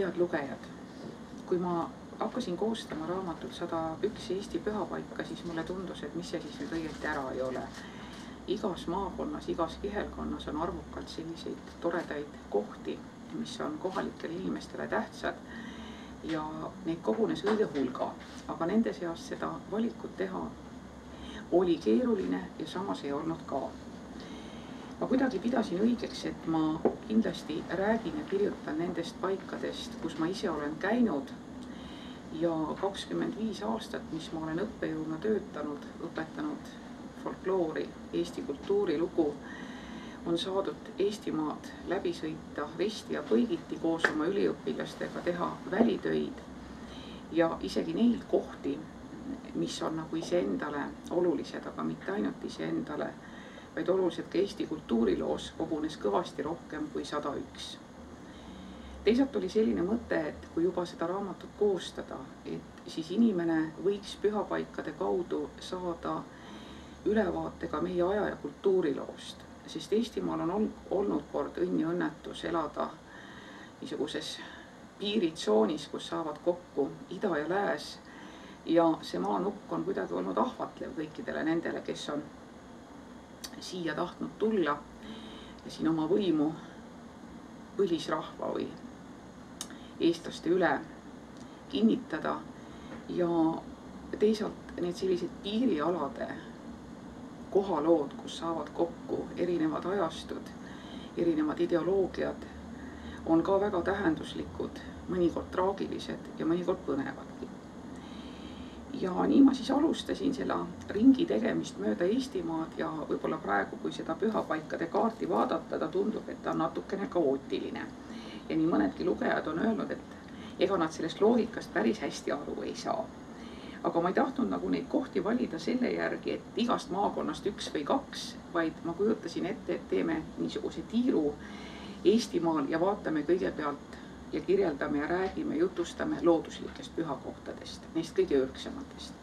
Head lugejad, kui ma hakkasin koostama raamatut 101 Eesti pühapaika, siis mulle tundus, et mis see siis nüüd õieti ära ei ole. Igas maakonnas, igas kihelkonnas on arvukalt selliseid toredaid kohti, mis on kohalikele inimestele tähtsad ja neid kogunes õige hulga, aga nende seas seda valikut teha oli keeruline ja samas ei olnud ka. Ma kuidagi pidasin õigeks, et ma kindlasti räägin ja kirjutan nendest paikadest, kus ma ise olen käinud ja 25 aastat, mis ma olen õppejõuna töötanud, õpetanud folkloori, Eesti kultuurilugu, on saadud Eestimaad läbi sõita risti ja põigiti koos oma üliõpilastega, teha välitöid ja isegi neid kohti, mis on nagu iseendale olulised, aga mitte ainult iseendale, vaid olulised ka Eesti kultuuriloos kogunes kõvasti rohkem kui 101. Teisalt oli selline mõte, et kui juba seda raamatut koostada, et siis inimene võiks pühapaikade kaudu saada ülevaate ka meie aja ja kultuuriloost, sest Eestimaal on olnud kord õnn ja õnnetus elada niisuguses piiritsoonis, kus saavad kokku ida ja lääs ja see maanukk on kuidagi olnud ahvatlev kõikidele nendele, kes on siia tahtnud tulla ja siin oma võimu põlisrahva või eestlaste üle kinnitada ja teisalt need sellised piirialade kohalood, kus saavad kokku erinevad ajastud, erinevad ideoloogiad, on ka väga tähenduslikud, mõnikord traagilised ja mõnikord põnevadki. Ja nii ma siis alustasin selle ringi tegemist mööda Eestimaad ja võib-olla praegu, kui seda pühapaikade kaarti vaadata, ta tundub, et ta on natukene kaootiline. Ja nii mõnedki lugejad on öelnud, et ega nad sellest loogikast päris hästi aru ei saa. Aga ma ei tahtnud nagu neid kohti valida selle järgi, et igast maakonnast 1 või 2, vaid ma kujutasin ette, et teeme niisuguse tiiru Eestimaal ja vaatame kõigepealt ja kirjeldame ja räägime, jutustame looduslikest pühakohtadest, neist kõige ürgsematest.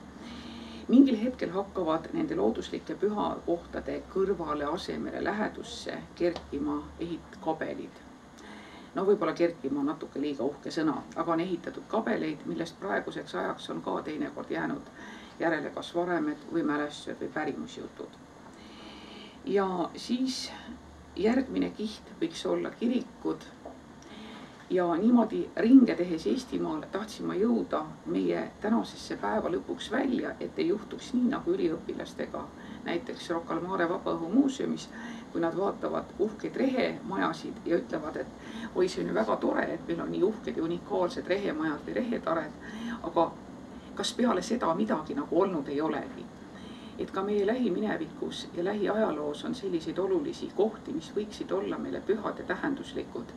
Mingil hetkel hakkavad nende looduslike pühakohtade kõrvale, asemele, lähedusse kerkima ehitkabelid. No võib-olla kerkima on natuke liiga uhke sõna, aga on ehitatud kabeleid, millest praeguseks ajaks on ka teinekord jäänud järele kas varemed või mälestused või pärimusjutud. Ja siis järgmine kiht võiks olla kirikud. Ja niimoodi ringe tehes Eestimaal tahtsin ma jõuda meie tänasesse päeva lõpuks välja, et ei juhtuks nii nagu üliõpilastega, näiteks Rocca al Mare Vabaõhumuuseumis, kui nad vaatavad uhkeid rehemajasid ja ütlevad, et oi, see on ju väga tore, et meil on nii uhked ja unikaalsed rehemajad või rehetared, aga kas peale seda midagi nagu olnud ei olegi? Et ka meie lähiminevikus ja lähiajaloos on selliseid olulisi kohti, mis võiksid olla meile pühad ja tähenduslikud,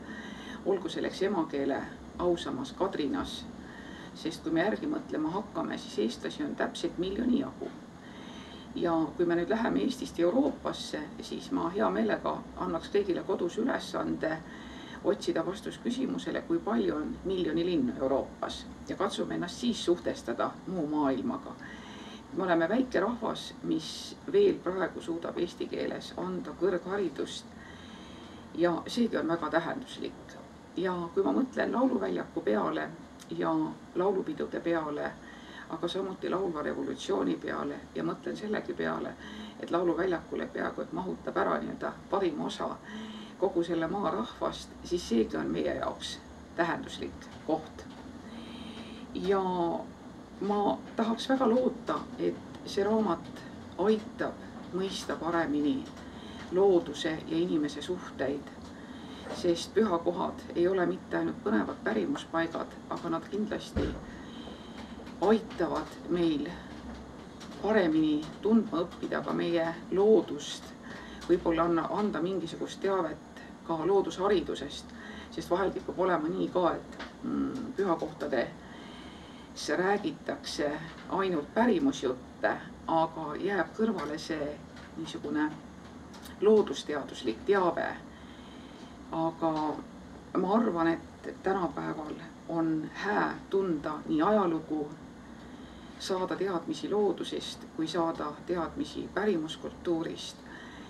olgu selleks emakeele ausamas Kadrinas, sest kui me järgi mõtlema hakkame, siis eestlasi on täpselt 1 miljoni jagu. Ja kui me nüüd läheme Eestist Euroopasse, siis ma hea meelega annaks kõigile kodus ülesande otsida vastus küsimusele, kui palju on 1 miljoni linnu Euroopas ja katsume ennast siis suhtestada muu maailmaga. Me oleme väike rahvas, mis veel praegu suudab eesti keeles anda kõrgharidust ja seegi on väga tähenduslik. Ja kui ma mõtlen lauluväljaku peale ja laulupidude peale, aga samuti laulva revolutsiooni peale ja mõtlen sellegi peale, et lauluväljakule peaaegu et mahutab ära nii-öelda parim osa kogu selle maa rahvast, siis seegi on meie jaoks tähenduslik koht. Ja ma tahaks väga loota, et see raamat aitab mõista paremini looduse ja inimese suhteid, sest pühakohad ei ole mitte ainult põnevad pärimuspaigad, aga nad kindlasti aitavad meil paremini tundma õppida ka meie loodust, võib-olla anda mingisugust teavet ka loodusharidusest, sest vahel kipub olema nii ka, et pühakohtades räägitakse ainult pärimusjutte, aga jääb kõrvale see niisugune loodusteaduslik teave. Aga ma arvan, et tänapäeval on hää tunda nii ajalugu, saada teadmisi loodusest, kui saada teadmisi pärimuskultuurist,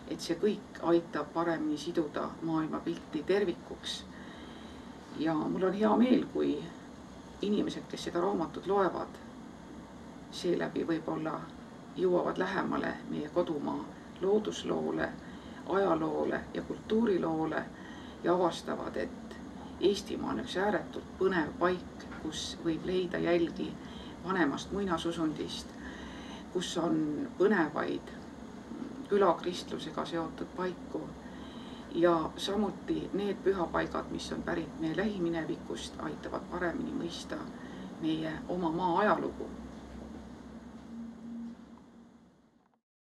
et see kõik aitab paremini siduda maailmapilti tervikuks. Ja mul on hea meel, kui inimesed, kes seda raamatut loevad, seeläbi võib-olla jõuavad lähemale meie kodumaa loodusloole, ajaloole ja kultuuriloole ja avastavad, et Eestimaa on üks ääretult põnev paik, kus võib leida jälgi vanemast muinasusundist, kus on põnevaid külakristlusega seotud paiku ja samuti need pühapaigad, mis on pärit meie lähiminevikust, aitavad paremini mõista meie oma maa ajalugu.